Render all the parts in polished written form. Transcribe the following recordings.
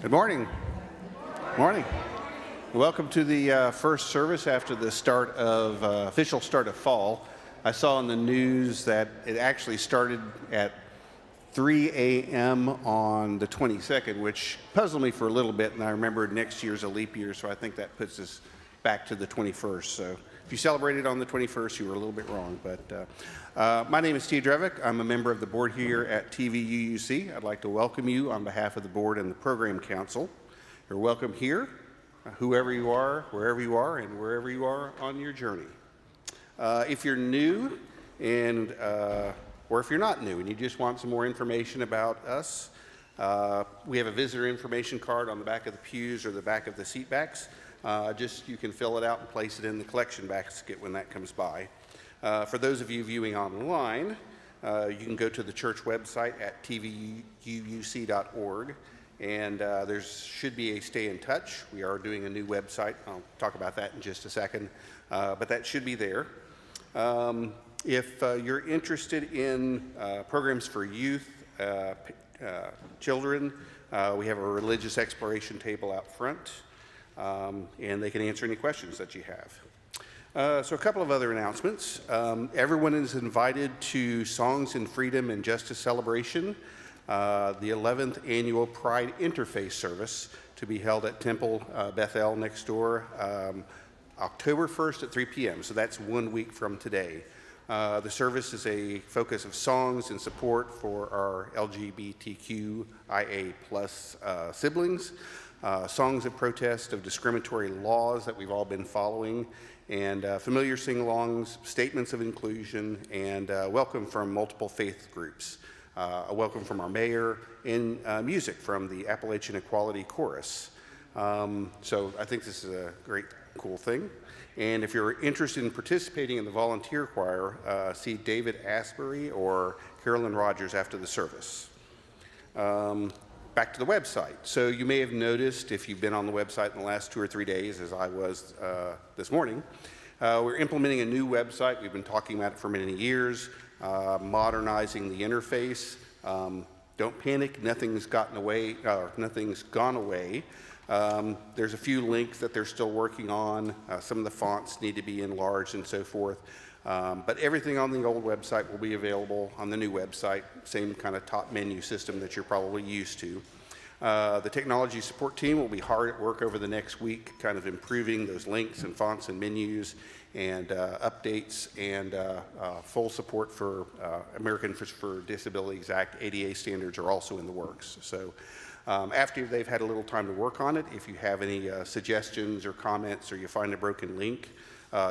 Good morning. Morning. Welcome to the first service after the start of official start of fall. I saw in the news that it actually started at 3 a.m. on the 22nd, which puzzled me for a little bit, and I remembered next year's a leap year, so I think that puts us back to the 21st. So if you celebrated on the 21st, you were a little bit wrong. But my name is Steve Drevick. I'm a member of the board here at TVUUC. I'd like to welcome you on behalf of the board and the program council. You're welcome here, whoever you are, wherever you are, and wherever you are on your journey. If you're new and or if you're not new and you just want some more information about us, we have a visitor information card on the back of the pews or the back of the seat backs. You can fill it out and place it in the collection basket when that comes by. For those of you viewing online, you can go to the church website at tvuuc.org, and there should be a stay in touch. We are doing a new website. I'll talk about that in just a second, but that should be there. If you're interested in programs for youth, children, we have a religious exploration table out front, and they can answer any questions that you have. So a couple of other announcements. Everyone is invited to Songs in Freedom and Justice Celebration, the 11th Annual Pride Interfaith Service, to be held at Temple Bethel next door, October 1st at 3 p.m., so that's 1 week from today. The service is a focus of songs and support for our LGBTQIA+ siblings, songs of protest of discriminatory laws that we've all been following, and familiar sing-alongs, statements of inclusion, and welcome from multiple faith groups. A welcome from our mayor, and music from the Appalachian Equality Chorus. So I think this is a great, cool thing. And if you're interested in participating in the volunteer choir, see David Asbury or Carolyn Rogers after the service. Back to the website. So you may have noticed, if you've been on the website in the last 2 or 3 days, as I was this morning, we're implementing a new website. We've been talking about it for many years, modernizing the interface. Don't panic, nothing's gotten away, or nothing's gone away. There's a few links that they're still working on. Some of the fonts need to be enlarged and so forth. But everything on the old website will be available on the new website, same kind of top menu system that you're probably used to. The technology support team will be hard at work over the next week, kind of improving those links and fonts and menus and updates, and full support for Americans for Disabilities Act. ADA standards are also in the works. So after they've had a little time to work on it, if you have any suggestions or comments, or you find a broken link,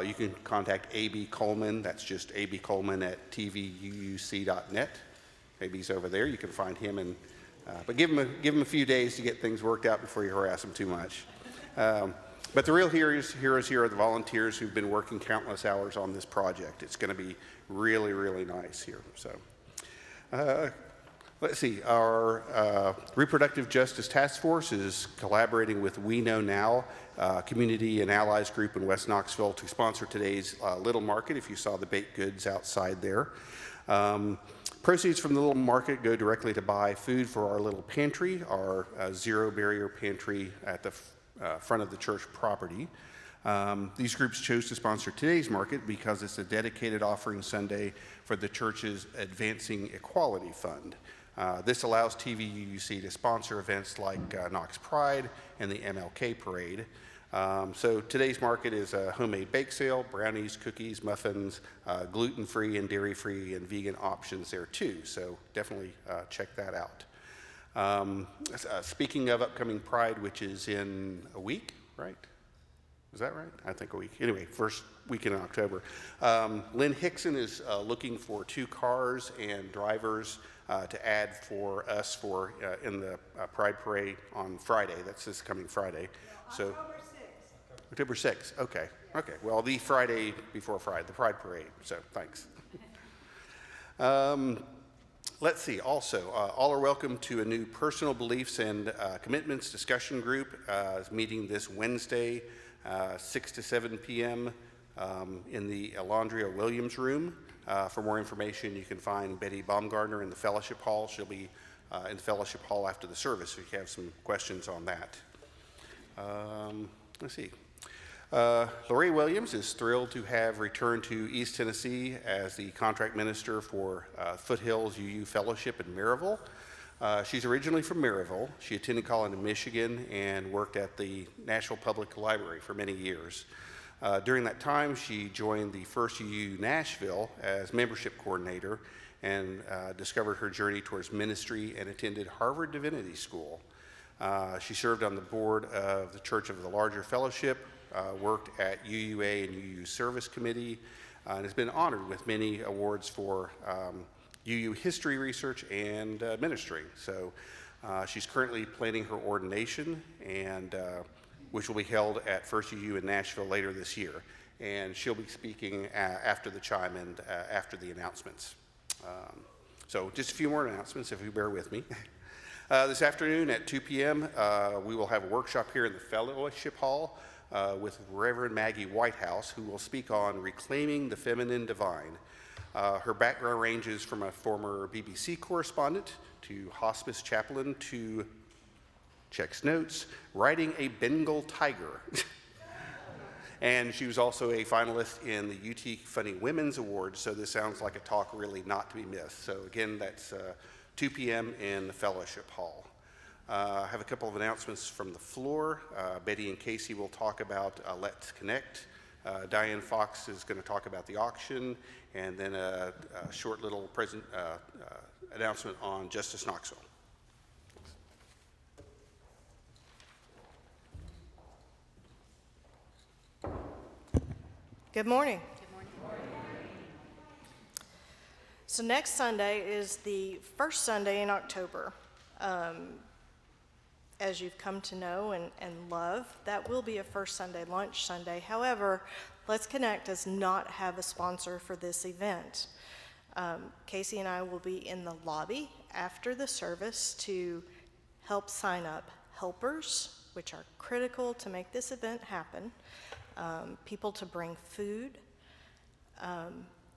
you can contact A.B. Coleman. That's just A.B. Coleman at tvuuc.net. Maybe he's over there. You can find him, and but give him a few days to get things worked out before you harass him too much. But the real heroes here are the volunteers who've been working countless hours on this project. It's going to be really, really nice here. So let's see. Our Reproductive Justice Task Force is collaborating with We Know Now, community and allies group in West Knoxville, to sponsor today's Little Market. If you saw the baked goods outside there. Proceeds from the Little Market go directly to buy food for our little pantry, our zero barrier pantry at the front of the church property. These groups chose to sponsor today's market because it's a dedicated offering Sunday for the church's Advancing Equality Fund. This allows TVUUC to sponsor events like Knox Pride and the MLK Parade. So today's market is a homemade bake sale, brownies, cookies, muffins, gluten-free and dairy-free and vegan options there too. So definitely check that out. Speaking of upcoming Pride, which is in a week, right? Is that right? I think a week. Anyway, first weekend in October. Lynn Hickson is looking for 2 cars and drivers to add for us for in the Pride Parade on Friday. That's this coming Friday. Yeah, so October 6th. October 6th. Okay. Okay. Well, the Friday before Friday, the Pride Parade. So thanks. Let's see. Also, all are welcome to a new personal beliefs and commitments discussion group. Is meeting this Wednesday, 6 to 7 p.m. In the Alondria Williams room. For more information, you can find Betty Baumgartner in the fellowship hall. She'll be in the fellowship hall after the service if you have some questions on that. Let's see. Lóre Williams is thrilled to have returned to East Tennessee as the contract minister for Foothills Fellowship in Maryville. She's originally from Maryville. She attended college in Michigan and worked at the Nashville Public Library for many years. During that time, she joined the First UU Nashville as membership coordinator and discovered her journey towards ministry and attended Harvard Divinity School. She served on the board of the Church of the Larger Fellowship, worked at UUA and UU Service Committee, and has been honored with many awards for UU history research and ministry. So she's currently planning her ordination, and which will be held at First UU in Nashville later this year. And she'll be speaking after the chime and after the announcements. So just a few more announcements, if you bear with me. This afternoon at 2 p.m., we will have a workshop here in the Fellowship Hall with Reverend Maggie Whitehouse, who will speak on reclaiming the feminine divine. Her background ranges from a former BBC correspondent to hospice chaplain to, checks notes, riding a Bengal tiger. And she was also a finalist in the UT Funny Women's Awards, so this sounds like a talk really not to be missed. So again, that's 2 p.m. in the Fellowship Hall. I have a couple of announcements from the floor. Betty and Casey will talk about Let's Connect. Diane Fox is going to talk about the auction, and then a short little announcement on Justice Knoxville. Good morning. So next Sunday is the first Sunday in October. As you've come to know and love, that will be a First Sunday Lunch Sunday. However, Let's Connect does not have a sponsor for this event. Casey and I will be in the lobby after the service to help sign up helpers, which are critical to make this event happen, people to bring food,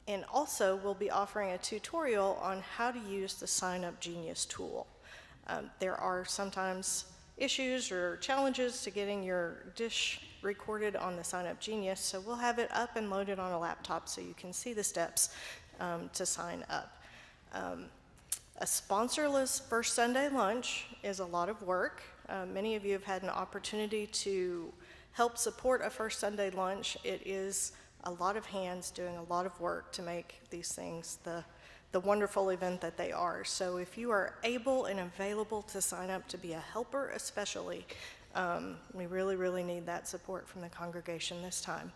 and also we'll be offering a tutorial on how to use the Sign Up Genius tool. There are sometimes issues or challenges to getting your dish recorded on the Sign Up Genius, so we'll have it up and loaded on a laptop so you can see the steps to sign up. A sponsorless First Sunday Lunch is a lot of work. Many of you have had an opportunity to help support a First Sunday Lunch. It is a lot of hands doing a lot of work to make these things the wonderful event that they are. So if you are able and available to sign up to be a helper especially, we really, really need that support from the congregation this time.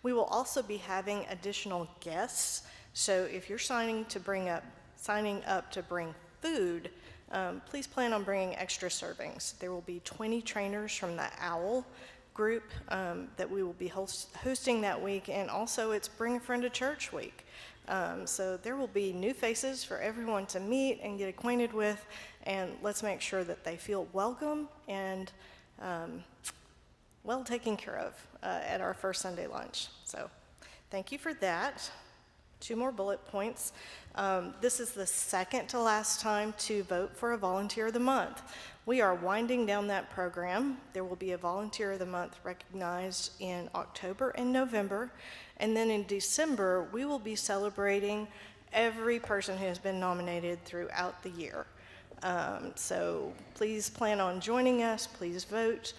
We will also be having additional guests. So if you're signing up to bring food, please plan on bringing extra servings. There will be 20 trainers from the OWL group that we will be hosting that week, and also it's Bring a Friend to Church week. So there will be new faces for everyone to meet and get acquainted with, and let's make sure that they feel welcome and well taken care of at our First Sunday Lunch. So thank you for that. 2 more bullet points. This is the second to last time to vote for a Volunteer of the Month. We are winding down that program. There will be a Volunteer of the Month recognized in October and November. And then in December, we will be celebrating every person who has been nominated throughout the year. So please plan on joining us. Please vote.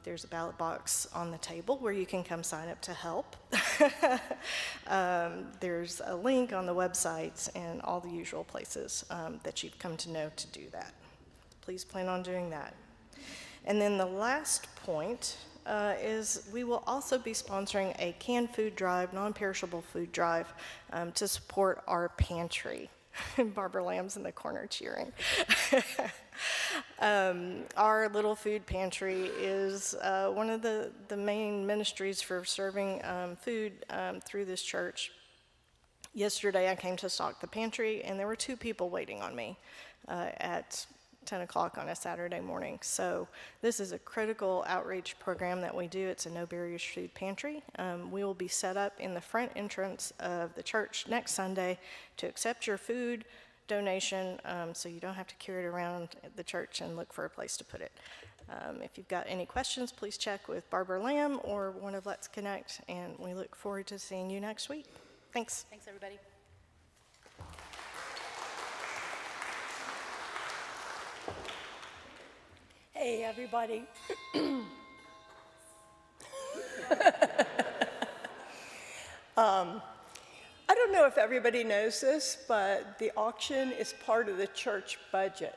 There's a ballot box on the table where you can come sign up to help. There's a link on the website and all the usual places that you've come to know to do that. Please plan on doing that. And then the last point is we will also be sponsoring a canned food drive, non-perishable food drive, to support our pantry. Barbara Lamb's in the corner cheering. Our little food pantry is one of the main ministries for serving food through this church. Yesterday I came to stock the pantry and there were 2 people waiting on me at 10 o'clock on a Saturday morning. So this is a critical outreach program that we do. It's a no barriers food pantry. We will be set up in the front entrance of the church next Sunday to accept your food, donation, so you don't have to carry it around the church and look for a place to put it. If you've got any questions, please check with Barbara Lamb or one of Let's Connect, and we look forward to seeing you next week. Thanks. Thanks, everybody. Hey, everybody. I don't know if everybody knows this, but the auction is part of the church budget.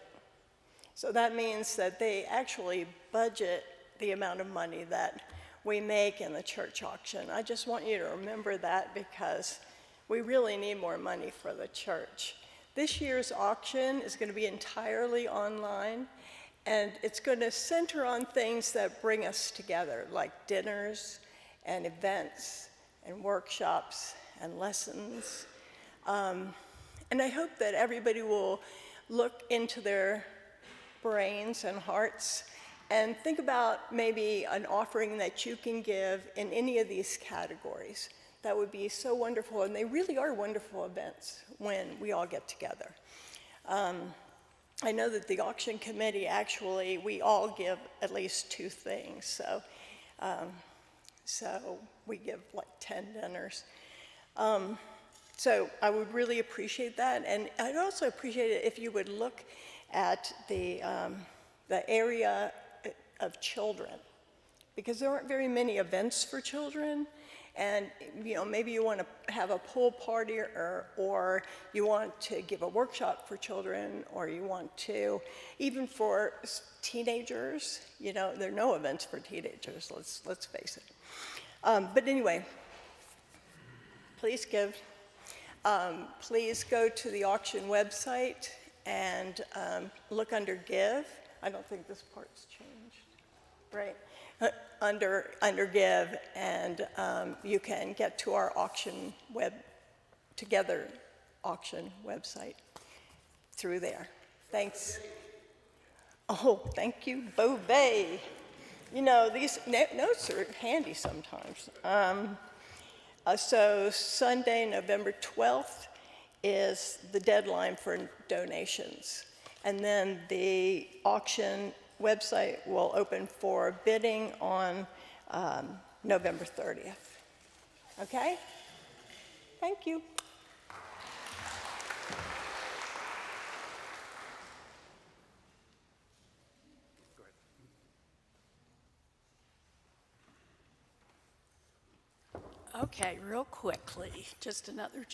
So that means that they actually budget the amount of money that we make in the church auction. I just want you to remember that because we really need more money for the church. This year's auction is going to be entirely online, and it's going to center on things that bring us together, like dinners and events and workshops and lessons. And I hope that everybody will look into their brains and hearts and think about maybe an offering that you can give in any of these categories. That would be so wonderful, and they really are wonderful events when we all get together. I know that the auction committee, actually, we all give at least 2 things, so we give like 10 dinners. So I would really appreciate that, and I'd also appreciate it if you would look at the area of children, because there aren't very many events for children, and maybe you want to have a pool party, or you want to give a workshop for children, or you want to, even for teenagers, there are no events for teenagers, let's face it. But anyway, please give. Please go to the auction website and look under Give. I don't think this part's changed, right? Under Give, and you can get to our auction auction website through there. Thanks. Oh, thank you, Beauvais. These notes are handy sometimes. So Sunday, November 12th is the deadline for donations. And then the auction website will open for bidding on November 30th. Okay? Thank you. Okay, real quickly, just another,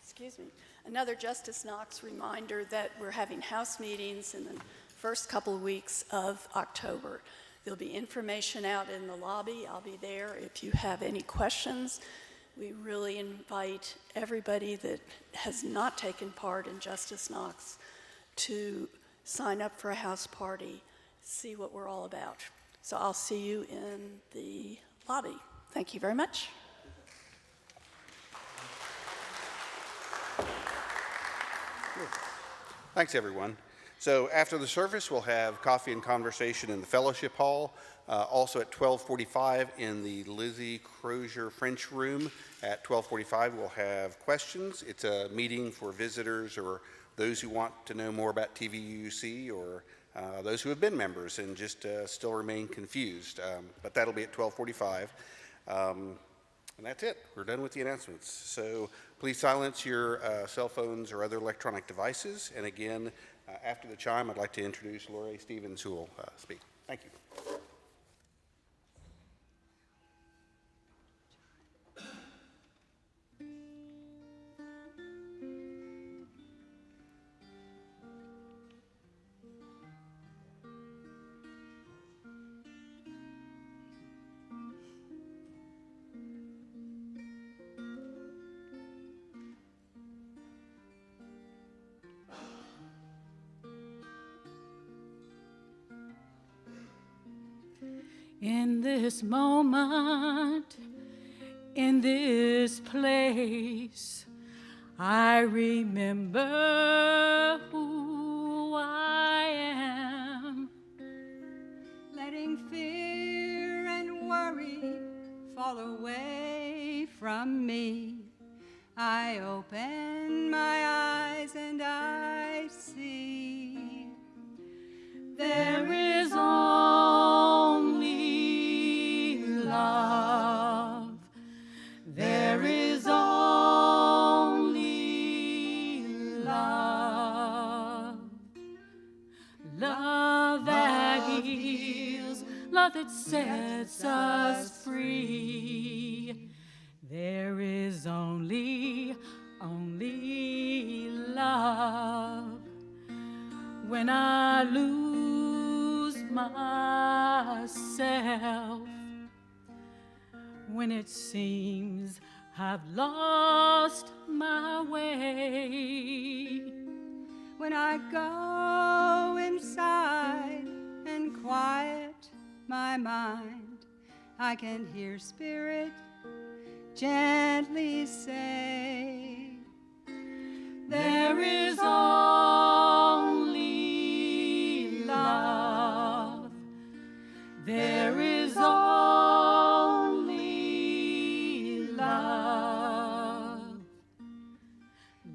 excuse me, another Justice Knox reminder that we're having house meetings in the first couple of weeks of October. There'll be information out in the lobby. I'll be there if you have any questions. We really invite everybody that has not taken part in Justice Knox to sign up for a house party, see what we're all about. So I'll see you in the lobby. Thank you very much. Thanks, everyone. So after the service, we'll have coffee and conversation in the fellowship hall. Also at 12:45 in the Lizzie Crozier-French room. At 12:45, we'll have questions. It's a meeting for visitors or those who want to know more about TVUC, or those who have been members and just still remain confused. But that'll be at 12:45. And that's it. We're done with the announcements. So please silence your cell phones or other electronic devices. And again, after the chime, I'd like to introduce Lóre Stevens, who will speak. Thank you. In this moment, in this place, I remember who I am. Letting fear and worry fall away from me, I open my eyes and heals, love that sets us free. There is only love. When I lose myself, when it seems I've lost my way, When I go inside and quiet my mind, I can hear Spirit gently say, there is only love. There is only love.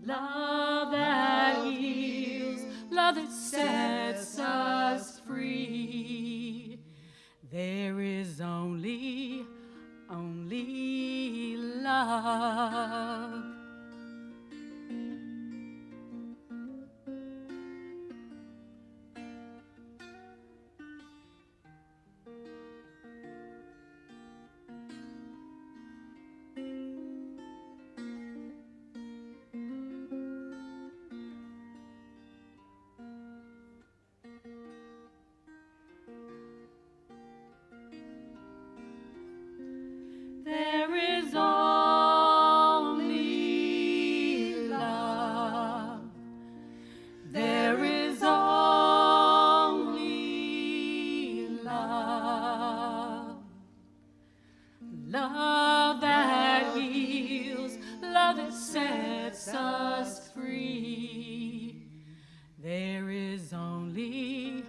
Love that heals, love that sets us free. There is only love. There is only love. There is only love. Love that heals, love that sets us free. There is only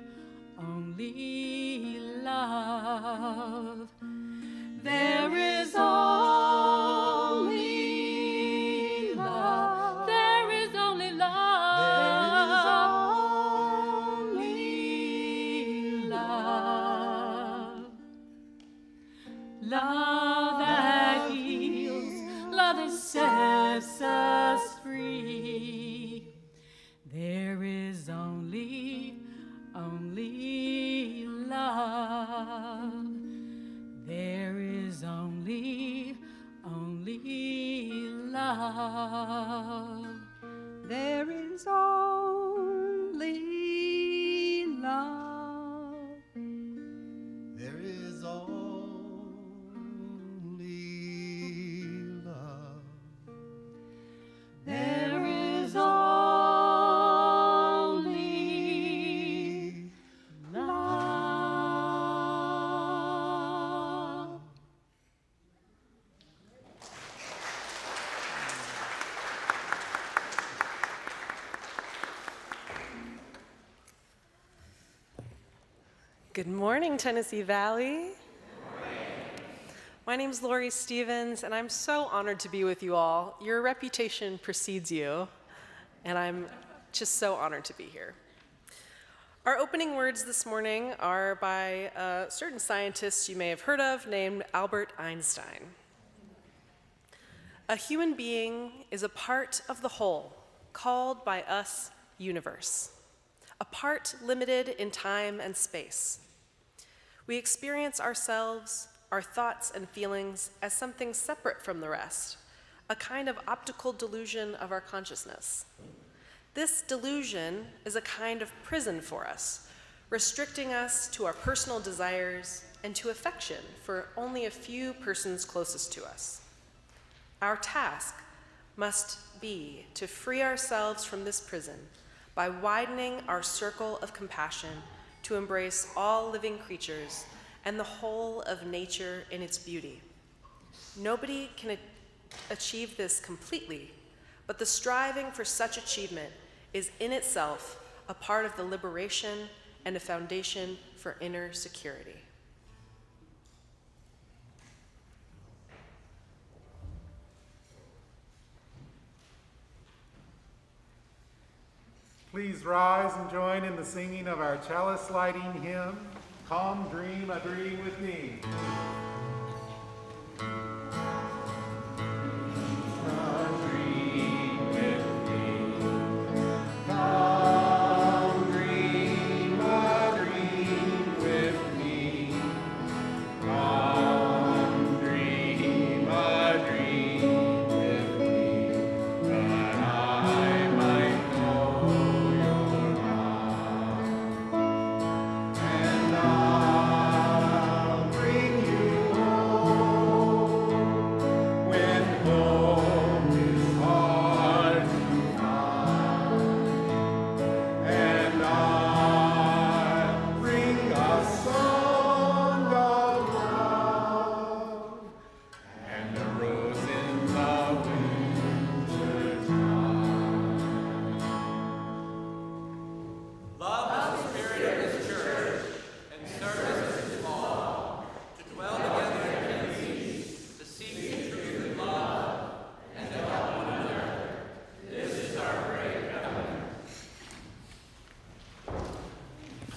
love. There is only love. There is only love. There is only love. Love that heals, love that sets us free. There is only love. There is only love. there is only love. There is only love. There is only love. Good morning, Tennessee Valley. My name's Lóre Stevens, and I'm so honored to be with you all. Your reputation precedes you, and I'm just so honored to be here. Our opening words this morning are by a certain scientist you may have heard of named Albert Einstein. A human being is a part of the whole, called by us universe, a part limited in time and space. We experience ourselves, our thoughts and feelings as something separate from the rest, a kind of optical delusion of our consciousness. This delusion is a kind of prison for us, restricting us to our personal desires and to affection for only a few persons closest to us. Our task must be to free ourselves from this prison by widening our circle of compassion to embrace all living creatures and the whole of nature in its beauty. Nobody can achieve this completely, but the striving for such achievement is in itself a part of the liberation and a foundation for inner security. Please rise and join in the singing of our chalice lighting hymn, Come Dream a Dream with Me. Come dream a dream with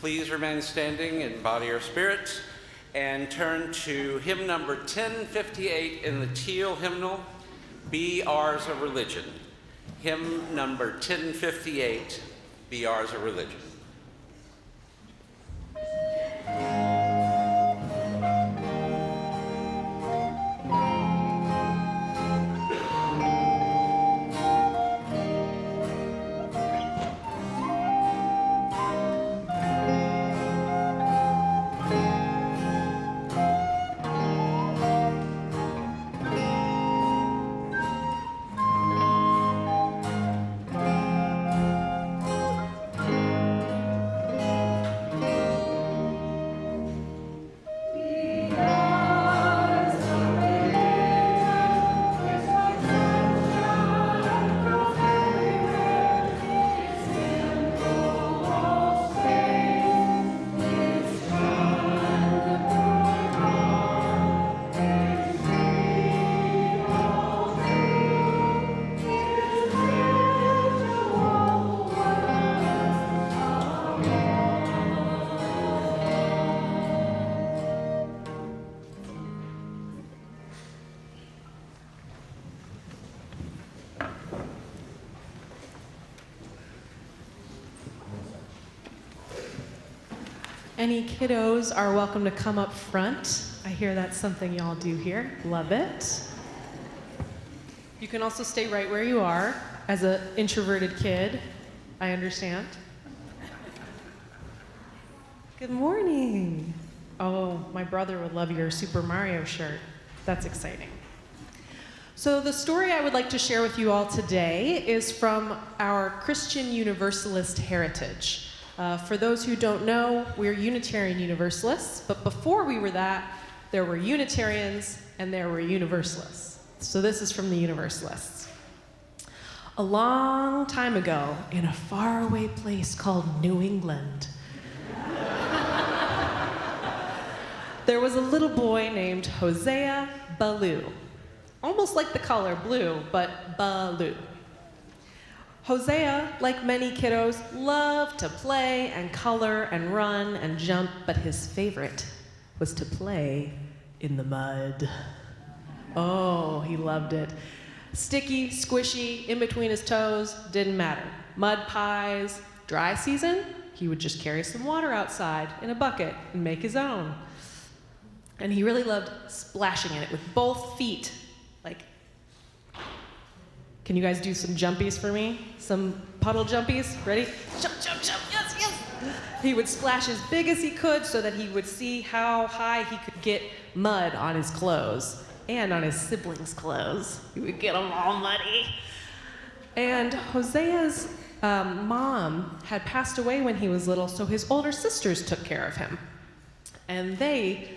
please remain standing in body or spirit and turn to hymn number 1058 in the teal hymnal, Be Ours a Religion. Hymn number 1058, Be Ours a Religion. Any kiddos are welcome to come up front. I hear that's something y'all do here. Love it. You can also stay right where you are as an introverted kid. I understand. Good morning. Oh, my brother would love your Super Mario shirt. That's exciting. So the story I would like to share with you all today is from our Christian Universalist heritage. For those who don't know, we're Unitarian Universalists, but before we were that, there were Unitarians and there were Universalists. So this is from the Universalists. A long time ago, in a faraway place called New England, there was a little boy named Hosea Ballou. Almost like the color blue, but Ballou. Hosea, like many kiddos, loved to play and color and run and jump, but his favorite was to play in the mud. Oh, he loved it. Sticky, squishy, in between his toes, didn't matter. Mud pies, dry season, he would just carry some water outside in a bucket and make his own. And he really loved splashing in it with both feet. Like, can you guys do some jumpies for me? Some puddle jumpies? Ready? Jump, jump, jump, yes, yes! He would splash as big as he could so that he would see how high he could get mud on his clothes and on his siblings' clothes. He would get them all muddy. And Hosea's mom had passed away when he was little, so his older sisters took care of him. And they,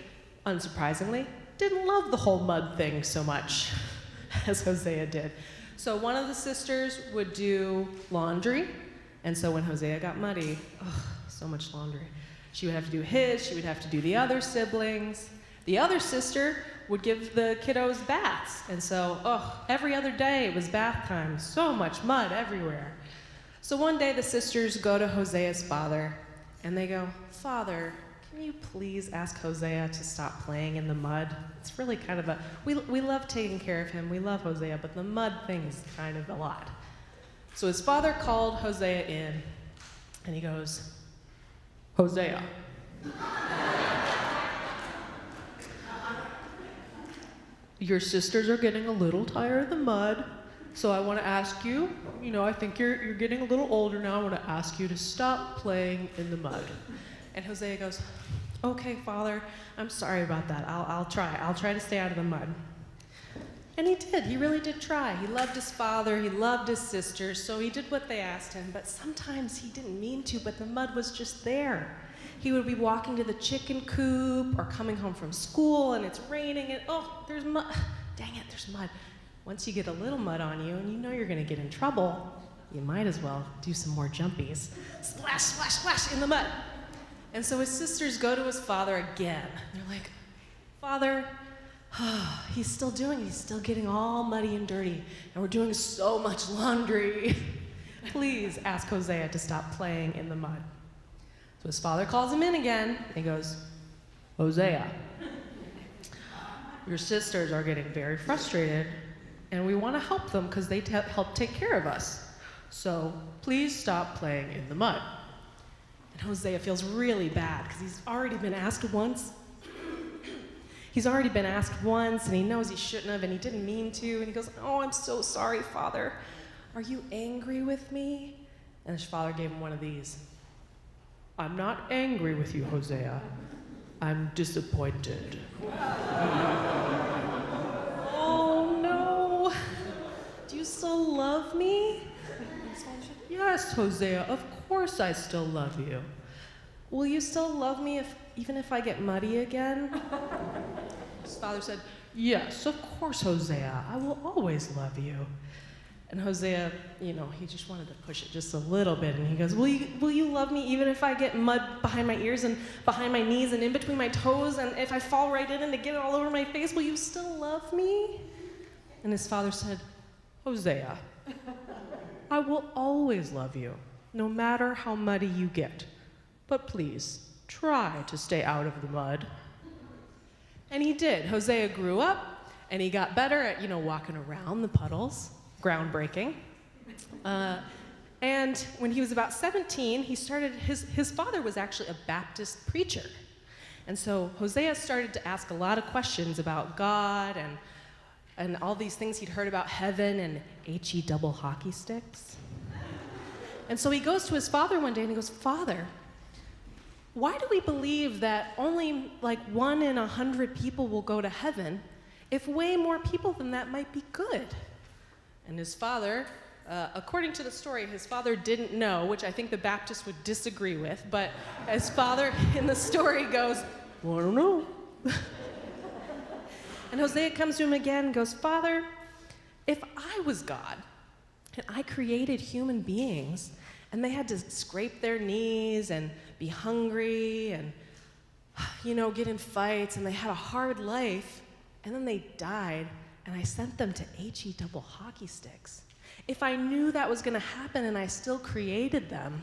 unsurprisingly, didn't love the whole mud thing so much as Hosea did. So one of the sisters would do laundry, and so when Hosea got muddy, so much laundry. She would have to do his, she would have to do the other siblings. The other sister would give the kiddos baths, and so, every other day it was bath time, so much mud everywhere. So one day the sisters go to Hosea's father, and they go, "Father, can you please ask Hosea to stop playing in the mud? It's really kind of we love taking care of him, we love Hosea, but the mud thing is kind of a lot." So his father called Hosea in, and he goes, "Hosea, your sisters are getting a little tired of the mud, so I want to ask you, I think you're getting a little older now, I want to ask you to stop playing in the mud." And Hosea goes, "Okay, Father, I'm sorry about that. I'll try. I'll try to stay out of the mud." And he did. He really did try. He loved his father. He loved his sisters. So he did what they asked him. But sometimes he didn't mean to, but the mud was just there. He would be walking to the chicken coop or coming home from school, and it's raining, and there's mud. Dang it, there's mud. Once you get a little mud on you and you know you're going to get in trouble, you might as well do some more jumpies. Splash, splash, splash in the mud. And so his sisters go to his father again. They're like, "Father, he's still getting all muddy and dirty, and we're doing so much laundry. Please ask Hosea to stop playing in the mud." So his father calls him in again, and he goes, Hosea, your sisters are getting very frustrated, and we want to help them because they help take care of us. So please stop playing in the mud. And Hosea feels really bad because he's already been asked once. And he knows he shouldn't have, and he didn't mean to. And he goes, oh, I'm so sorry, Father. Are you angry with me? And his father gave him one of these. I'm not angry with you, Hosea. I'm disappointed. Oh, no. Do you still love me? Yes, Hosea, of course I still love you. Will you still love me even if I get muddy again? His father said, yes, of course, Hosea. I will always love you. And Hosea, he just wanted to push it just a little bit. And he goes, will you love me even if I get mud behind my ears and behind my knees and in between my toes? And if I fall right in and to get it all over my face, will you still love me? And his father said, Hosea, I will always love you, no matter how muddy you get. But please, try to stay out of the mud. And he did. Hosea grew up, and he got better at, walking around the puddles. Groundbreaking. And when he was about 17, he started, his father was actually a Baptist preacher. And so Hosea started to ask a lot of questions about God and all these things he'd heard about heaven and HE double hockey sticks. And so he goes to his father one day and he goes, Father, why do we believe that only like 1 in 100 people will go to heaven if way more people than that might be good? And his father, according to the story, his father didn't know, which I think the Baptists would disagree with, but his father in the story goes, well, I don't know. And Hosea comes to him again and goes, Father, if I was God and I created human beings and they had to scrape their knees and be hungry and, get in fights and they had a hard life and then they died, and I sent them to HE double hockey sticks. If I knew that was going to happen and I still created them,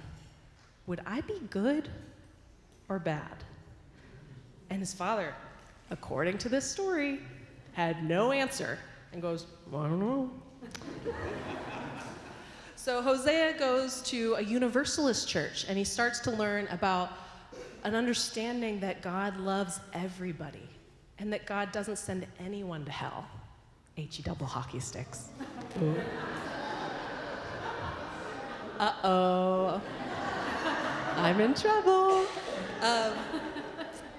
would I be good or bad? And his father, according to this story, had no answer and goes, I don't know. So Hosea goes to a Universalist church and he starts to learn about an understanding that God loves everybody and that God doesn't send anyone to hell. HE double hockey sticks. Uh-oh. I'm in trouble.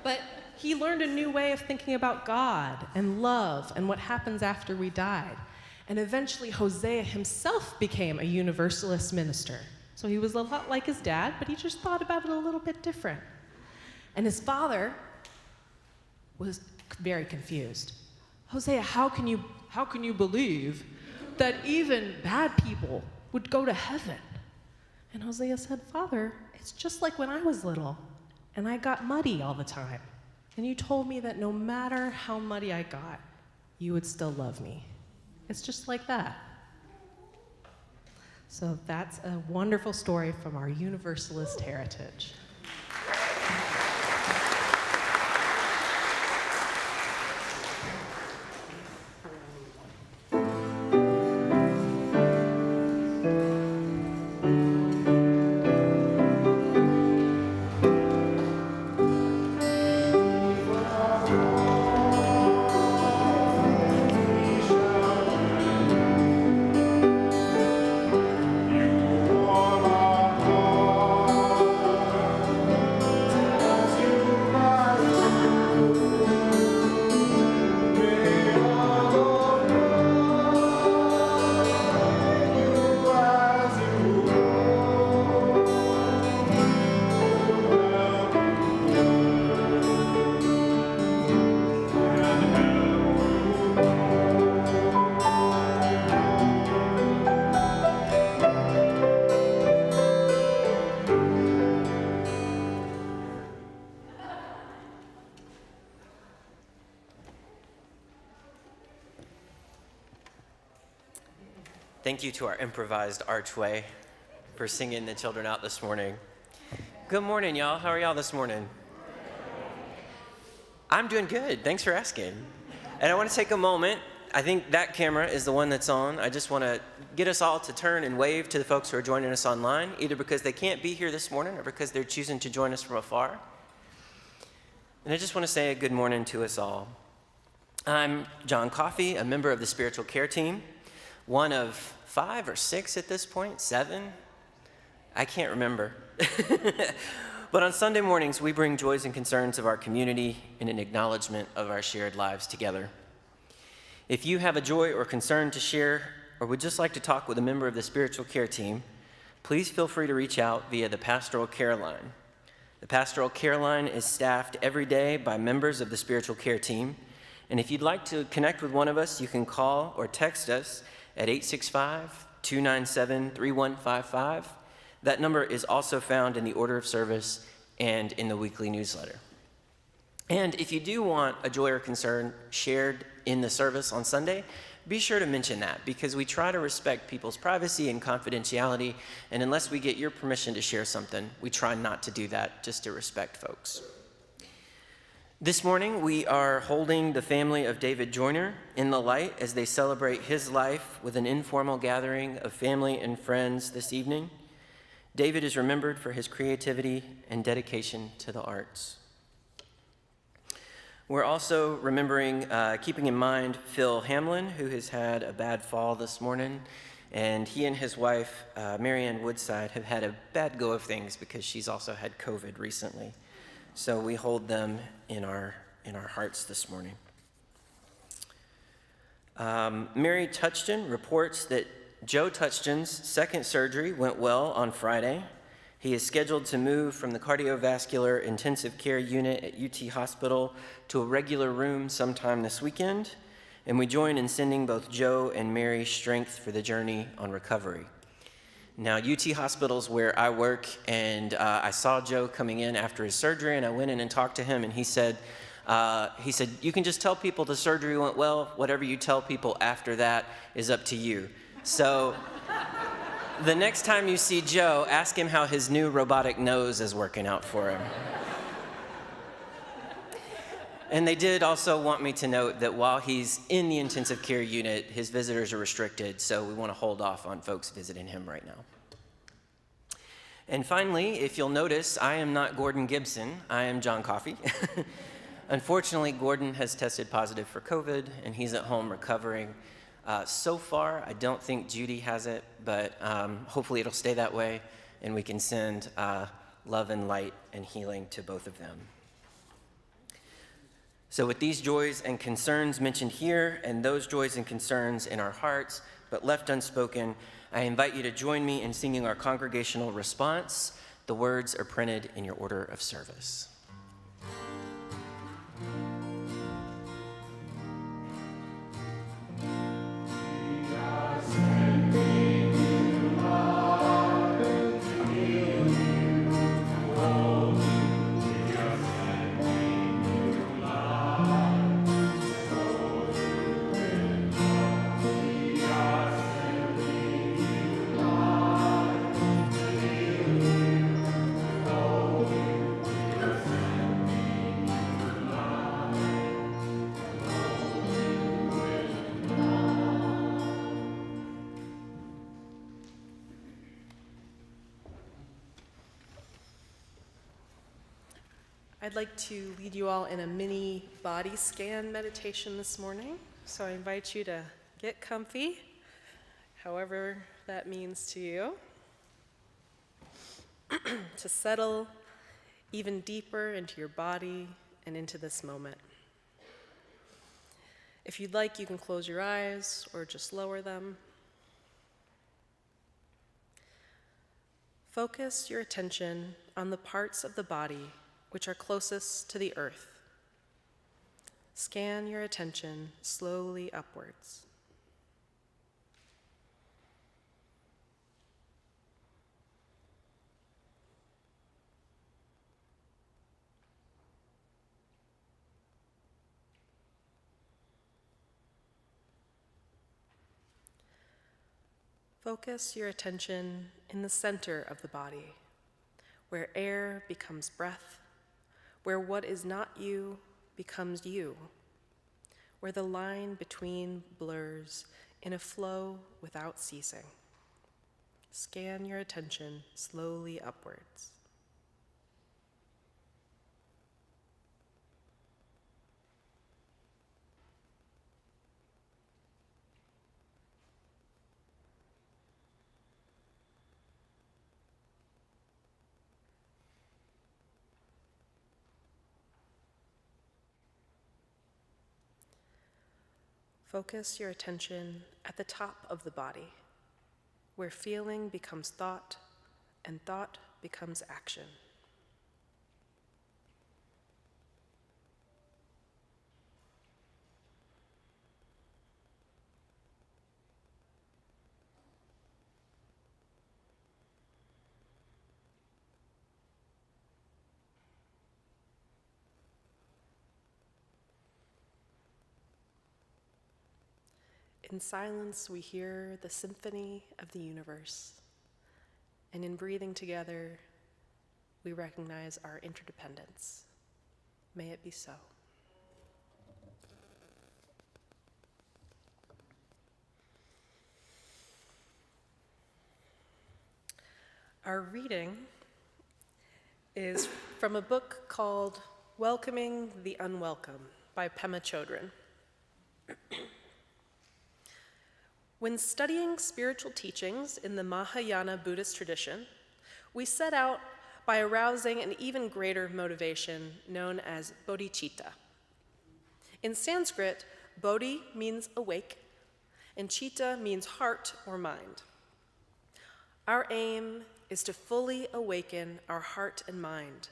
But he learned a new way of thinking about God and love and what happens after we died. And eventually Hosea himself became a Universalist minister. So he was a lot like his dad, but he just thought about it a little bit different. And his father was very confused. Hosea, how can you believe that even bad people would go to heaven? And Hosea said, Father, it's just like when I was little and I got muddy all the time. And you told me that no matter how muddy I got, you would still love me. It's just like that. So that's a wonderful story from our Universalist heritage. Thank you to our improvised archway for singing the children out this morning. Good morning, y'all. How are y'all this morning? I'm doing good. Thanks for asking. And I want to take a moment. I think that camera is the one that's on. I just want to get us all to turn and wave to the folks who are joining us online, either because they can't be here this morning or because they're choosing to join us from afar. And I just want to say a good morning to us all. I'm John Coffey, a member of the spiritual care team, one of 5 or 6 at this point, 7? I can't remember. But on Sunday mornings, we bring joys and concerns of our community in an acknowledgement of our shared lives together. If you have a joy or concern to share, or would just like to talk with a member of the spiritual care team, please feel free to reach out via the Pastoral Care Line. The Pastoral Care Line is staffed every day by members of the spiritual care team, and if you'd like to connect with one of us, you can call or text us at 865-297-3155. That number is also found in the order of service and in the weekly newsletter. And if you do want a joy or concern shared in the service on Sunday, be sure to mention that, because we try to respect people's privacy and confidentiality, and unless we get your permission to share something, we try not to do that, just to respect folks. This morning, we are holding the family of David Joyner in the light as they celebrate his life with an informal gathering of family and friends this evening. David is remembered for his creativity and dedication to the arts. We're also remembering, keeping in mind Phil Hamlin, who has had a bad fall this morning, and he and his wife, Marianne Woodside, have had a bad go of things because she's also had COVID recently. So we hold them in our hearts this morning. Mary Touchton reports that Joe Touchton's second surgery went well on Friday. He is scheduled to move from the cardiovascular intensive care unit at UT Hospital to a regular room sometime this weekend, and we join in sending both Joe and Mary strength for the journey on recovery. Now, UT Hospital's where I work, and I saw Joe coming in after his surgery, and I went in and talked to him, and he said, you can just tell people the surgery went well. Whatever you tell people after that is up to you. So the next time you see Joe, ask him how his new robotic nose is working out for him. And they did also want me to note that while he's in the intensive care unit, his visitors are restricted, so we want to hold off on folks visiting him right now. And finally, if you'll notice, I am not Gordon Gibson, I am John Coffey. Unfortunately, Gordon has tested positive for COVID, and he's at home recovering. So far, I don't think Judy has it, but hopefully it'll stay that way, and we can send love and light and healing to both of them. So with these joys and concerns mentioned here, and those joys and concerns in our hearts, but left unspoken, I invite you to join me in singing our congregational response. The words are printed in your order of service. I'd like to lead you all in a mini body scan meditation this morning. So I invite you to get comfy, however that means to you, to settle even deeper into your body and into this moment. If you'd like, you can close your eyes or just lower them. Focus your attention on the parts of the body which are closest to the earth. Scan your attention slowly upwards. Focus your attention in the center of the body, where air becomes breath, where what is not you becomes you, where the line between blurs in a flow without ceasing. Scan your attention slowly upwards. Focus your attention at the top of the body, where feeling becomes thought and thought becomes action. In silence, we hear the symphony of the universe, and in breathing together, we recognize our interdependence. May it be so. Our reading is from a book called Welcoming the Unwelcome by Pema Chodron. When studying spiritual teachings in the Mahayana Buddhist tradition, we set out by arousing an even greater motivation known as bodhicitta. In Sanskrit, bodhi means awake, and citta means heart or mind. Our aim is to fully awaken our heart and mind,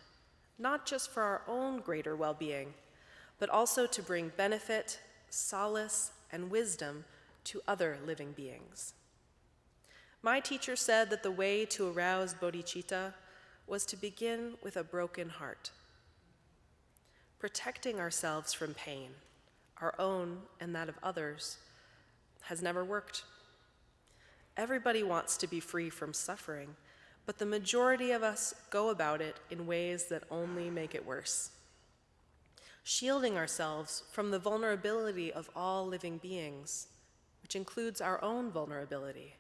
not just for our own greater well-being, but also to bring benefit, solace, and wisdom to other living beings. My teacher said that the way to arouse bodhicitta was to begin with a broken heart. Protecting ourselves from pain, our own and that of others, has never worked. Everybody wants to be free from suffering, but the majority of us go about it in ways that only make it worse. Shielding ourselves from the vulnerability of all living beings, which includes our own vulnerability,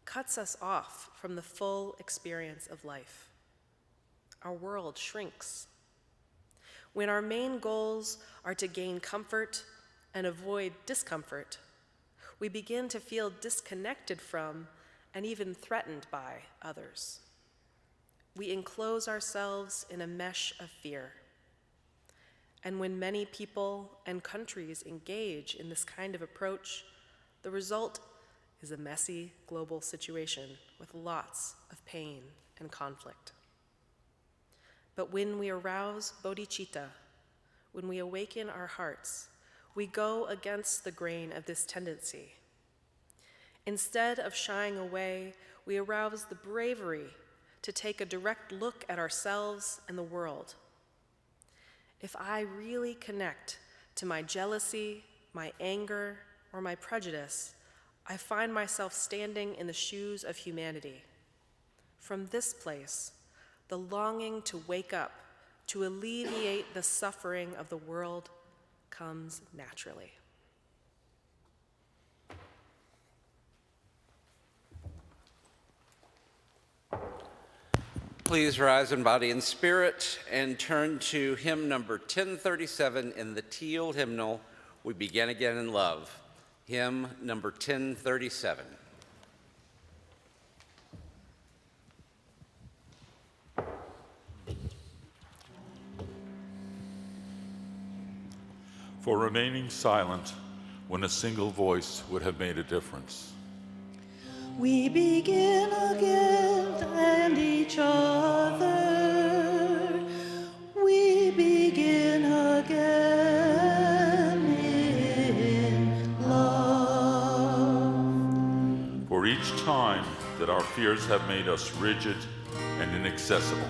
cuts us off from the full experience of life. Our world shrinks. When our main goals are to gain comfort and avoid discomfort, we begin to feel disconnected from and even threatened by others. We enclose ourselves in a mesh of fear. And when many people and countries engage in this kind of approach, the result is a messy global situation with lots of pain and conflict. But when we arouse bodhicitta, when we awaken our hearts, we go against the grain of this tendency. Instead of shying away, we arouse the bravery to take a direct look at ourselves and the world. If I really connect to my jealousy, my anger, or my prejudice, I find myself standing in the shoes of humanity. From this place, the longing to wake up, to alleviate the suffering of the world, comes naturally. Please rise in body and spirit and turn to hymn number 1037 in the Teal hymnal, We Begin Again in Love. Hymn number 1037. For remaining silent when a single voice would have made a difference. We begin again and each other. We begin again in love. For each time that our fears have made us rigid and inaccessible.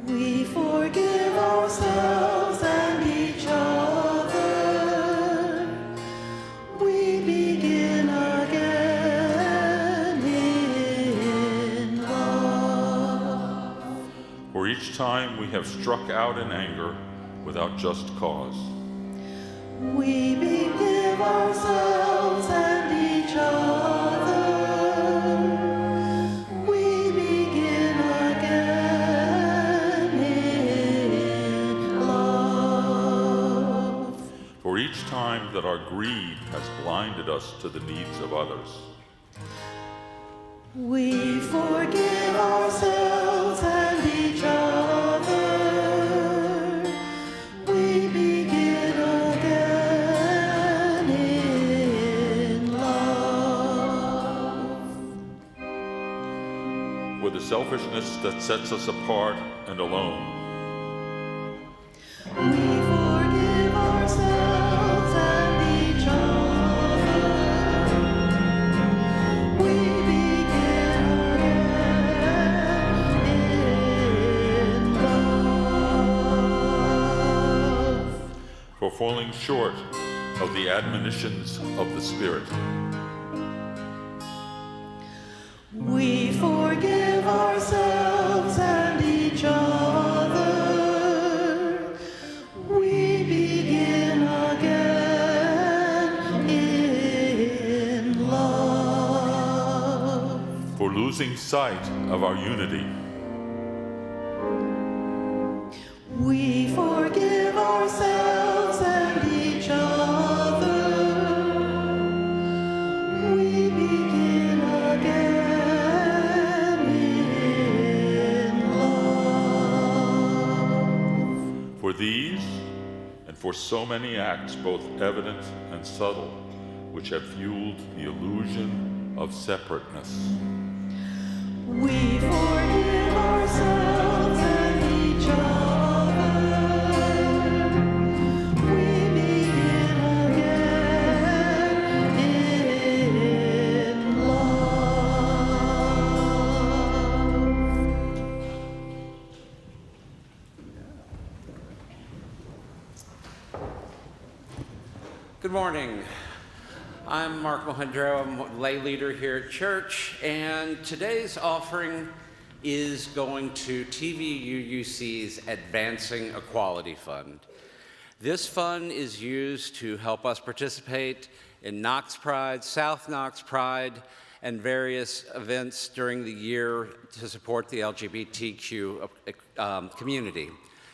We forgive ourselves and each other. We begin again in love. we have struck out in anger without just cause. We give ourselves and each other. We begin again in love. For each time that our greed has blinded us to the needs of others, we forgive ourselves and each other. We begin again in love. for the selfishness that sets us apart and alone, We forgive ourselves and each other. We begin again in love. for falling short of the admonitions of the Spirit, We forgive ourselves and each other. We begin again in love. for losing sight of our unity, We forgive ourselves and each other. We begin again in love. for these and for so many acts, both evident and subtle, which have fueled the illusion of separateness. We forgive ourselves and each other. We begin again in love. Good morning. I'm Mark Mohendro. I'm a lay leader here at church, and today's offering is going to TVUUC's Advancing Equality Fund. This fund is used to help us participate in Knox Pride, South Knox Pride, and various events during the year to support the LGBTQ community.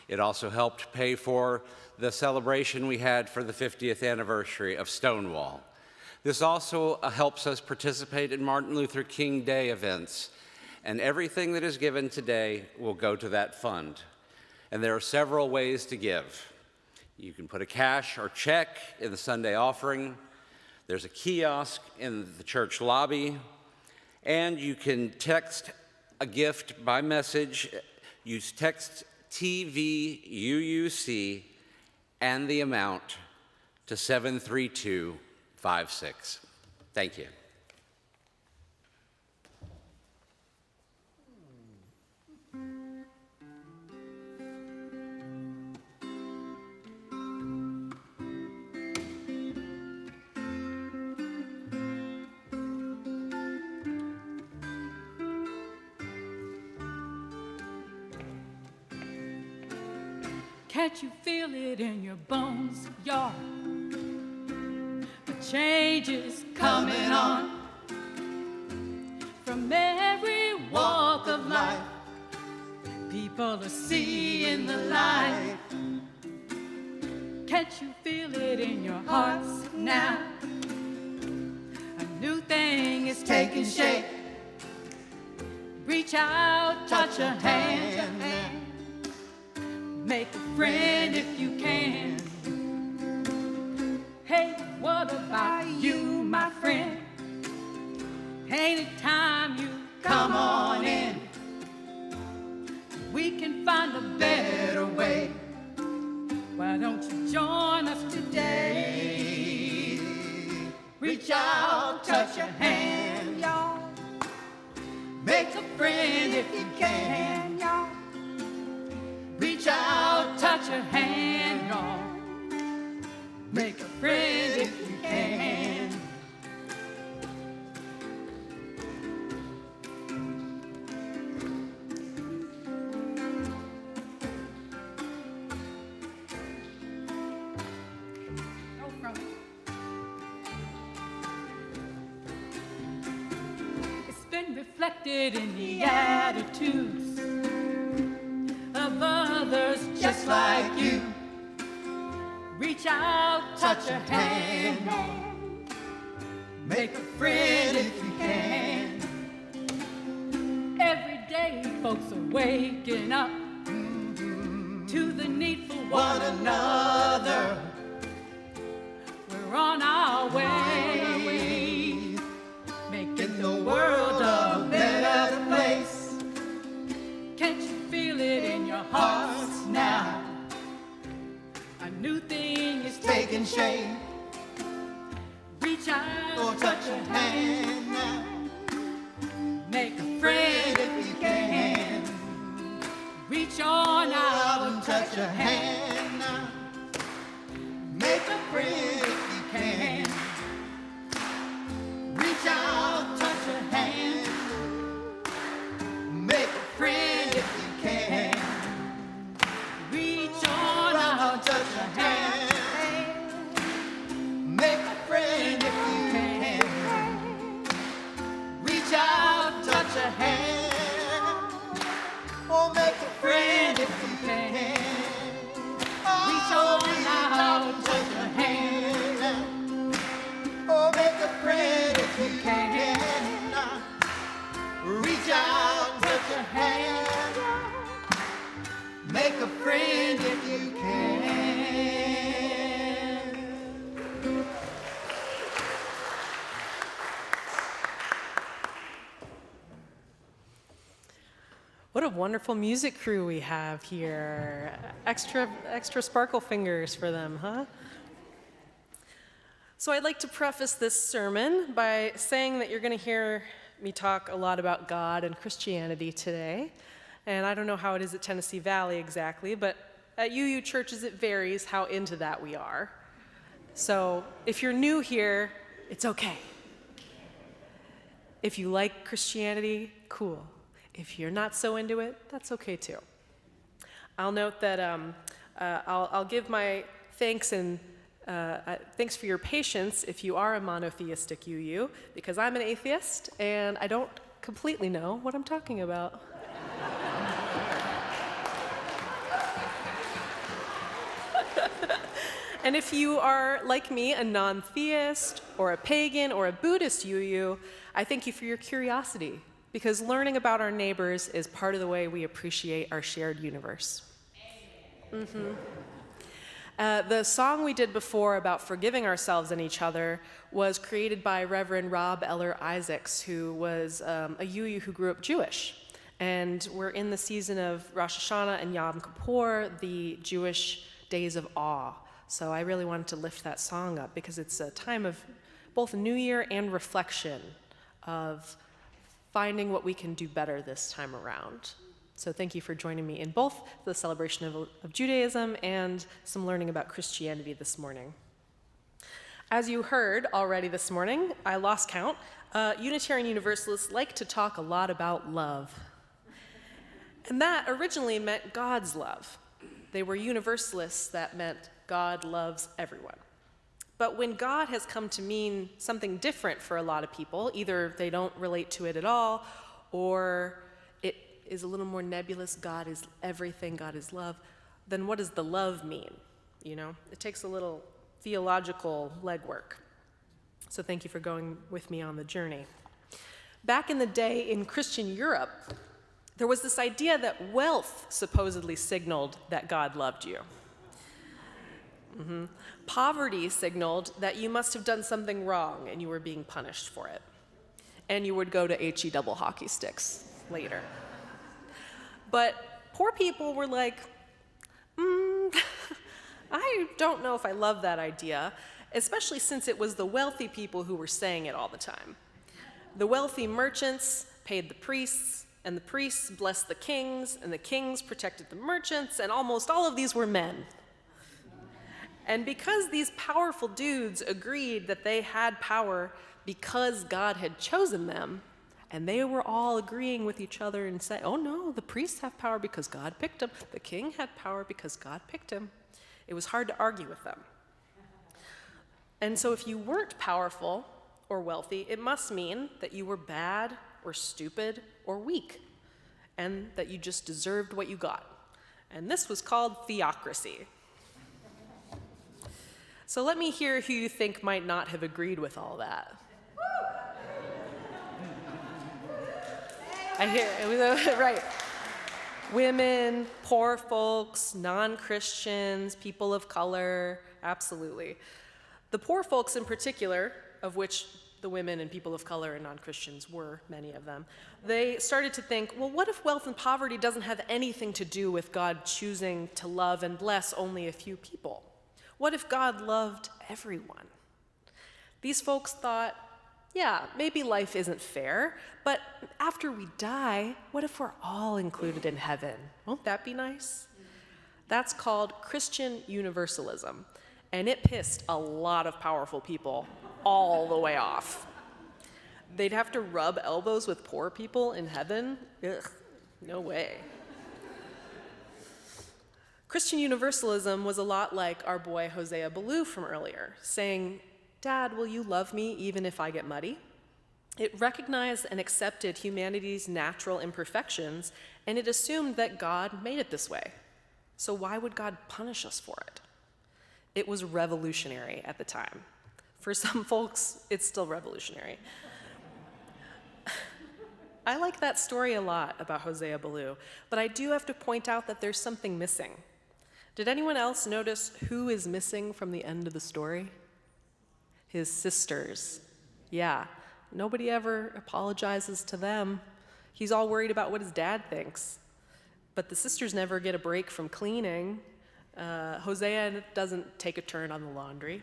It also helped pay for the celebration we had for the 50th anniversary of Stonewall. This also helps us participate in Martin Luther King Day events, and everything that is given today will go to that fund. And there are several ways to give. You can put a cash or check in the Sunday offering. There's a kiosk in the church lobby, and you can text a gift by message. Use text TVUUC and the amount to 73256. Thank you. Can't you feel it in your bones, y'all? The change is coming on from every walk of life. People are seeing the light. Can't you feel it in your hearts now? A new thing is taking shape. Reach out, touch a hand. Make a friend if you can. Hey, what about you, my friend? Ain't it time you come on in? We can find a better way. Why don't you join us today? Reach out, touch a hand, y'all. Make a friend if you can, y'all. Reach out, touch a hand, y'all. Make a friend if you can. reflected in the attitudes of others just like you. Reach out, touch a hand, make a friend if you can. Every day folks are waking up to the need for one another. We're on our way, making the world a better place. Can't you feel it in your hearts now? A new thing is taking shape. Reach out, touch a hand now. Make a friend if you can. Reach on out and touch a hand now. Make a friend if you can. Reach out, touch a hand. Make a friend if you can. Reach on out, touch a hand. Make a friend if you can. Reach out, touch a hand. Oh, make a friend if you can. Reach on out, touch a hand. Oh, make a friend if you can. Reach out, touch a hand. Make a friend if you can. What a wonderful music crew we have here. Extra sparkle fingers for them, huh? So I'd like to preface this sermon by saying that you're going to hear me talk a lot about God and Christianity today. And I don't know how it is at Tennessee Valley exactly, but at UU churches it varies how into that we are. So if you're new here, it's okay. If you like Christianity, cool. If you're not so into it, that's okay too. I'll note that I'll give my thanks and thanks for your patience if you are a monotheistic UU, because I'm an atheist and I don't completely know what I'm talking about. And if you are, like me, a non-theist or a pagan or a Buddhist UU, I thank you for your curiosity, because learning about our neighbors is part of the way we appreciate our shared universe. The song we did before about forgiving ourselves and each other was created by Reverend Rob Eller Isaacs, who was a UU who grew up Jewish. And we're in the season of Rosh Hashanah and Yom Kippur, the Jewish days of awe. So I really wanted to lift that song up because it's a time of both New Year and reflection of finding what we can do better this time around. So thank you for joining me in both the celebration of Judaism and some learning about Christianity this morning. As you heard already this morning, I lost count, Unitarian Universalists like to talk a lot about love. And that originally meant God's love. They were Universalists that meant God loves everyone. But when God has come to mean something different for a lot of people, either they don't relate to it at all, or it is a little more nebulous, God is everything, God is love, then what does the love mean? You know, it takes a little theological legwork. So thank you for going with me on the journey. Back in the day in Christian Europe, there was this idea that wealth supposedly signaled that God loved you. Poverty signaled that you must have done something wrong and you were being punished for it. And you would go to HE double hockey sticks later. But poor people were like, I don't know if I love that idea, especially since it was the wealthy people who were saying it all the time. The wealthy merchants paid the priests, and the priests blessed the kings, and the kings protected the merchants, and almost all of these were men. And because these powerful dudes agreed that they had power because God had chosen them, and they were all agreeing with each other and saying, oh no, the priests have power because God picked them. The king had power because God picked him. It was hard to argue with them. And so if you weren't powerful or wealthy, it must mean that you were bad or stupid or weak, and that you just deserved what you got. And this was called theocracy. So let me hear who you think might not have agreed with all that. I hear it was right. Women, poor folks, non-Christians, people of color, absolutely. The poor folks in particular, of which the women and people of color and non-Christians were, many of them, they started to think, well, what if wealth and poverty doesn't have anything to do with God choosing to love and bless only a few people? What if God loved everyone? These folks thought, yeah, maybe life isn't fair, but after we die, what if we're all included in heaven? Won't that be nice? That's called Christian Universalism, and it pissed a lot of powerful people all the way off. They'd have to rub elbows with poor people in heaven? Ugh, no way. Christian Universalism was a lot like our boy Hosea Ballou from earlier, saying, Dad, will you love me even if I get muddy? It recognized and accepted humanity's natural imperfections, and it assumed that God made it this way. So why would God punish us for it? It was revolutionary at the time. For some folks, it's still revolutionary. I like that story a lot about Hosea Ballou, but I do have to point out that there's something missing. Did anyone else notice who is missing from the end of the story? His sisters. Yeah, nobody ever apologizes to them. He's all worried about what his dad thinks. But the sisters never get a break from cleaning. Hosea doesn't take a turn on the laundry.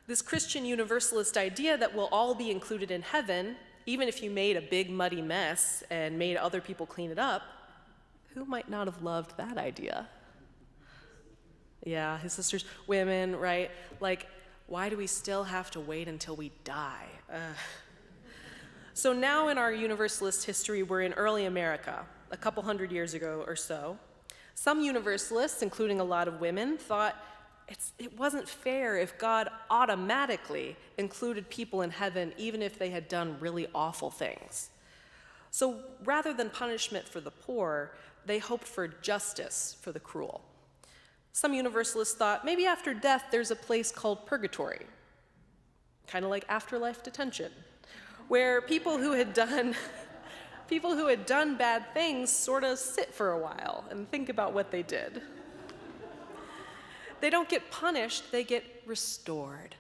This Christian Universalist idea that we'll all be included in heaven, even if you made a big muddy mess and made other people clean it up, who might not have loved that idea? Yeah, his sisters, women, right? Like, why do we still have to wait until we die? So now in our Universalist history, we're in early America, a couple hundred years ago or so. Some Universalists, including a lot of women, thought it wasn't fair if God automatically included people in heaven even if they had done really awful things. So rather than punishment for the poor, they hoped for justice for the cruel. Some Universalists thought maybe after death there's a place called purgatory, kind of like afterlife detention, where people who had done bad things sort of sit for a while and think about what they did. They don't get punished, they get restored,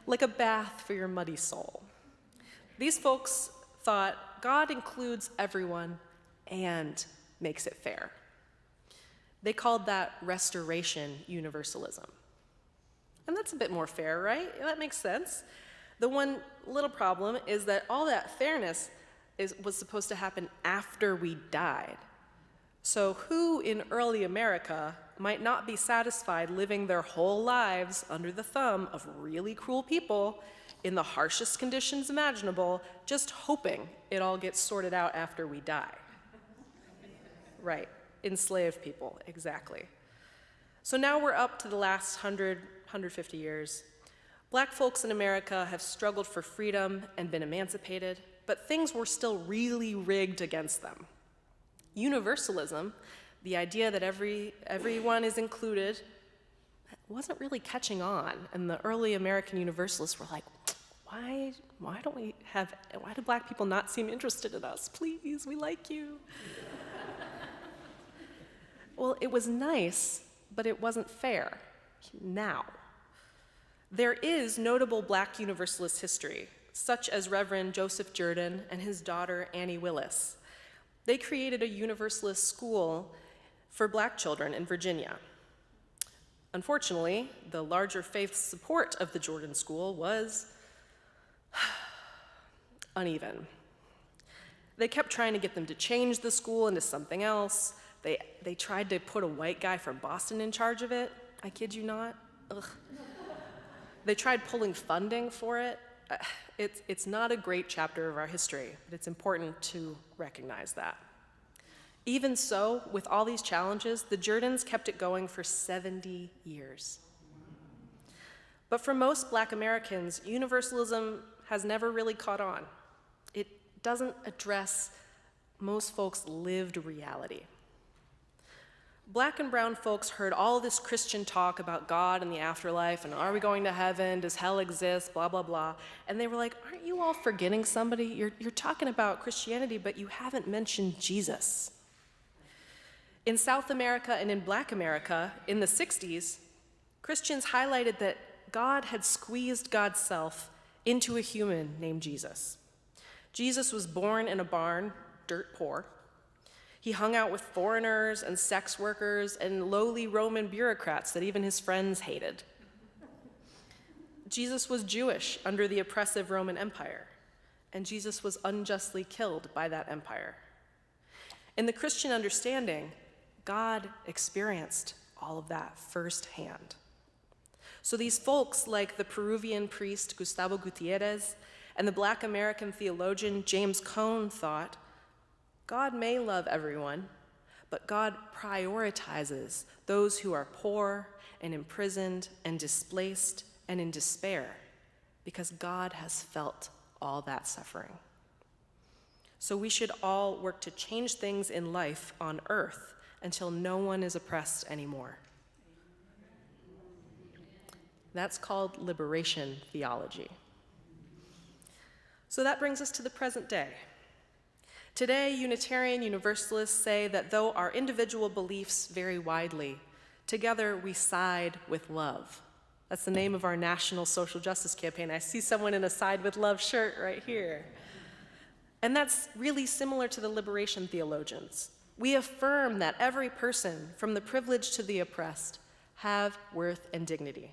like a bath for your muddy soul. These folks thought God includes everyone and makes it fair. They called that Restoration Universalism. And that's a bit more fair, right? That makes sense. The one little problem is that all that fairness was supposed to happen after we died. So who in early America might not be satisfied living their whole lives under the thumb of really cruel people in the harshest conditions imaginable, just hoping it all gets sorted out after we die? Right, enslaved people, exactly. So now we're up to the last 100, 150 years. Black folks in America have struggled for freedom and been emancipated, but things were still really rigged against them. Universalism, the idea that everyone is included, wasn't really catching on, and the early American Universalists were like, why do black people not seem interested in us? Please, we like you. Well, it was nice, but it wasn't fair. Now, there is notable black Universalist history, such as Reverend Joseph Jordan and his daughter Annie Willis. They created a Universalist school for black children in Virginia. Unfortunately, the larger faith's support of the Jordan School was uneven. They kept trying to get them to change the school into something else. They tried to put a white guy from Boston in charge of it. I kid you not. Ugh. They tried pulling funding for it. It's not a great chapter of our history, but it's important to recognize that. Even so, with all these challenges, the Jordans kept it going for 70 years. But for most black Americans, Universalism has never really caught on. It doesn't address most folks' lived reality. Black and brown folks heard all this Christian talk about God and the afterlife, and are we going to heaven, does hell exist, blah, blah, blah. And they were like, aren't you all forgetting somebody? You're talking about Christianity, but you haven't mentioned Jesus. In South America and in Black America, in the 60s, Christians highlighted that God had squeezed God's self into a human named Jesus. Jesus was born in a barn, dirt poor. He hung out with foreigners and sex workers and lowly Roman bureaucrats that even his friends hated. Jesus was Jewish under the oppressive Roman Empire, and Jesus was unjustly killed by that empire. In the Christian understanding, God experienced all of that firsthand. So these folks, like the Peruvian priest Gustavo Gutierrez and the Black American theologian James Cone, thought, God may love everyone, but God prioritizes those who are poor and imprisoned and displaced and in despair because God has felt all that suffering. So we should all work to change things in life on earth until no one is oppressed anymore. That's called liberation theology. So that brings us to the present day. Today, Unitarian Universalists say that though our individual beliefs vary widely, together we side with love. That's the name of our national social justice campaign. I see someone in a Side with Love shirt right here. And that's really similar to the liberation theologians. We affirm that every person, from the privileged to the oppressed, have worth and dignity.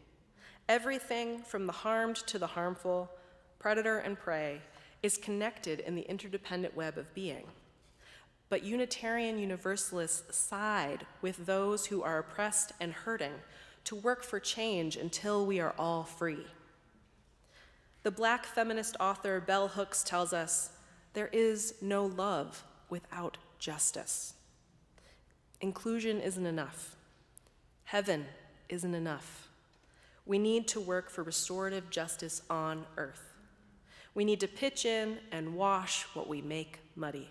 Everything from the harmed to the harmful, predator and prey, is connected in the interdependent web of being. But Unitarian Universalists side with those who are oppressed and hurting to work for change until we are all free. The Black feminist author Bell Hooks tells us, there is no love without justice. Inclusion isn't enough. Heaven isn't enough. We need to work for restorative justice on earth. We need to pitch in and wash what we make muddy.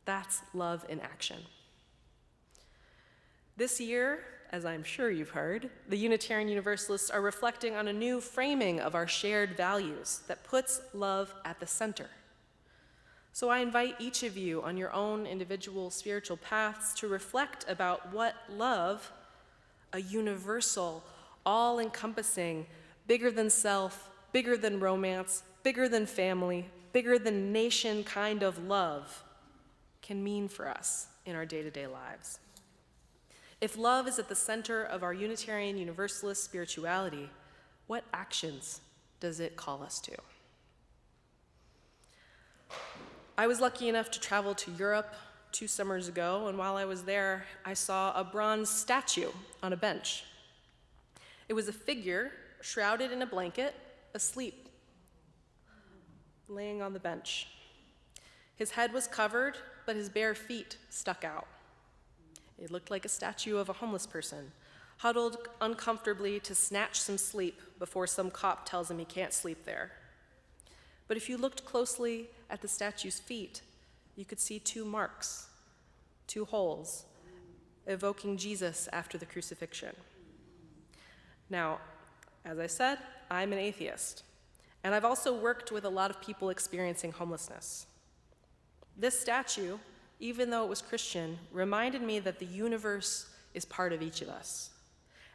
That's love in action. This year, as I'm sure you've heard, the Unitarian Universalists are reflecting on a new framing of our shared values that puts love at the center. So I invite each of you on your own individual spiritual paths to reflect about what love, a universal, all-encompassing, bigger than self, bigger than romance, bigger than family, bigger than nation kind of love can mean for us in our day-to-day lives. If love is at the center of our Unitarian Universalist spirituality, what actions does it call us to? I was lucky enough to travel to Europe 2 summers ago, and while I was there, I saw a bronze statue on a bench. It was a figure shrouded in a blanket, asleep, laying on the bench. His head was covered, but his bare feet stuck out. It looked like a statue of a homeless person, huddled uncomfortably to snatch some sleep before some cop tells him he can't sleep there. But if you looked closely at the statue's feet, you could see 2 marks, 2 holes, evoking Jesus after the crucifixion. Now, as I said, I'm an atheist, and I've also worked with a lot of people experiencing homelessness. This statue, even though it was Christian, reminded me that the universe is part of each of us,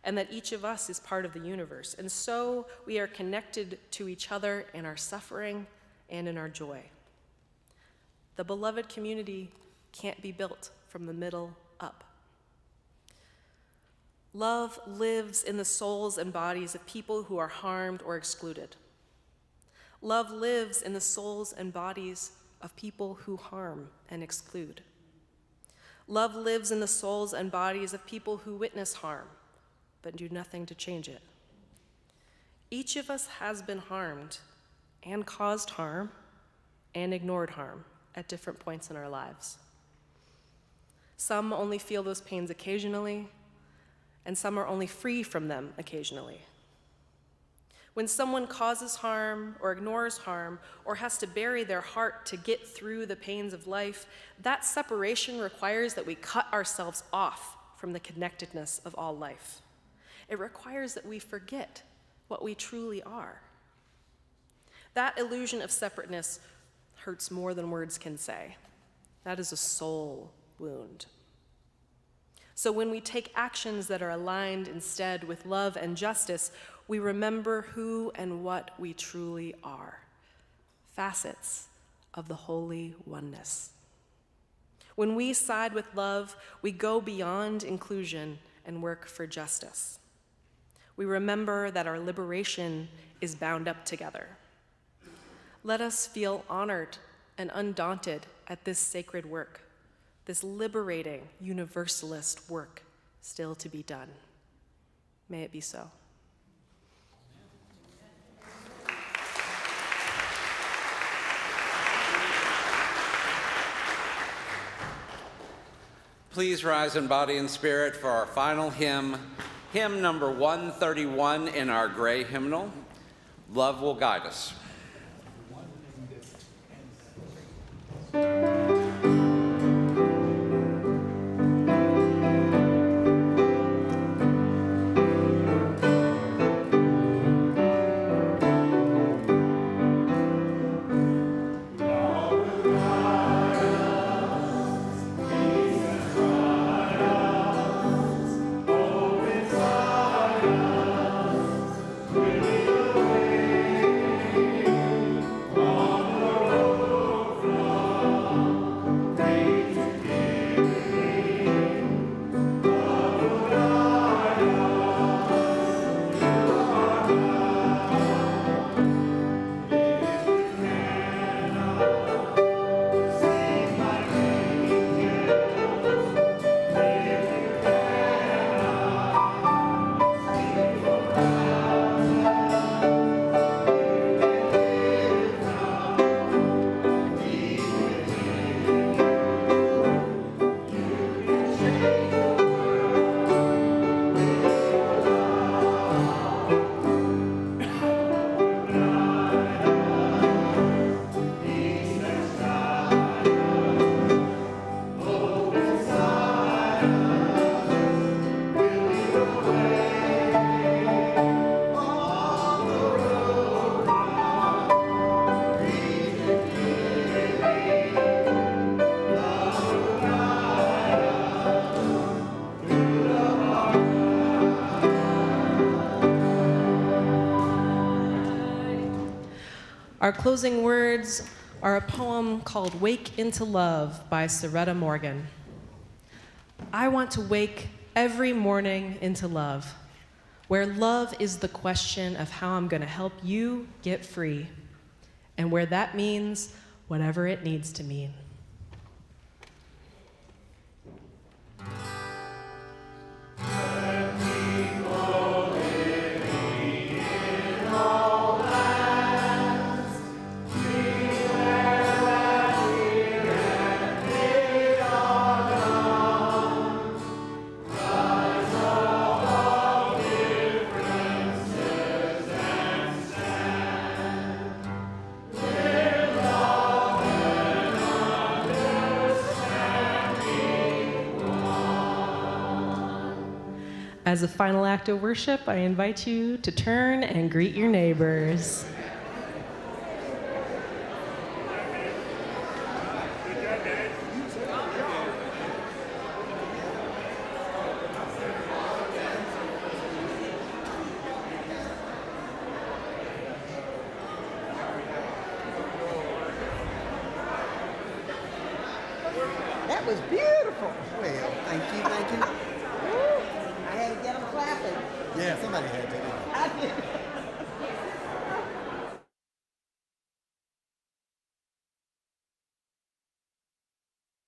and that each of us is part of the universe, and so we are connected to each other in our suffering and in our joy. The beloved community can't be built from the middle up. Love lives in the souls and bodies of people who are harmed or excluded. Love lives in the souls and bodies of people who harm and exclude. Love lives in the souls and bodies of people who witness harm, but do nothing to change it. Each of us has been harmed and caused harm and ignored harm at different points in our lives. Some only feel those pains occasionally, and some are only free from them occasionally. When someone causes harm or ignores harm or has to bury their heart to get through the pains of life, that separation requires that we cut ourselves off from the connectedness of all life. It requires that we forget what we truly are. That illusion of separateness hurts more than words can say. That is a soul wound. So when we take actions that are aligned instead with love and justice, we remember who and what we truly are, facets of the holy oneness. When we side with love, we go beyond inclusion and work for justice. We remember that our liberation is bound up together. Let us feel honored and undaunted at this sacred work, this liberating universalist work still to be done. May it be so. Please rise in body and spirit for our final hymn, hymn number 131 in our gray hymnal, Love Will Guide Us. Our closing words are a poem called Wake into Love by Soretta Morgan. I want to wake every morning into love, where love is the question of how I'm going to help you get free, and where that means whatever it needs to mean. As a final act of worship, I invite you to turn and greet your neighbors. That was beautiful. Wait.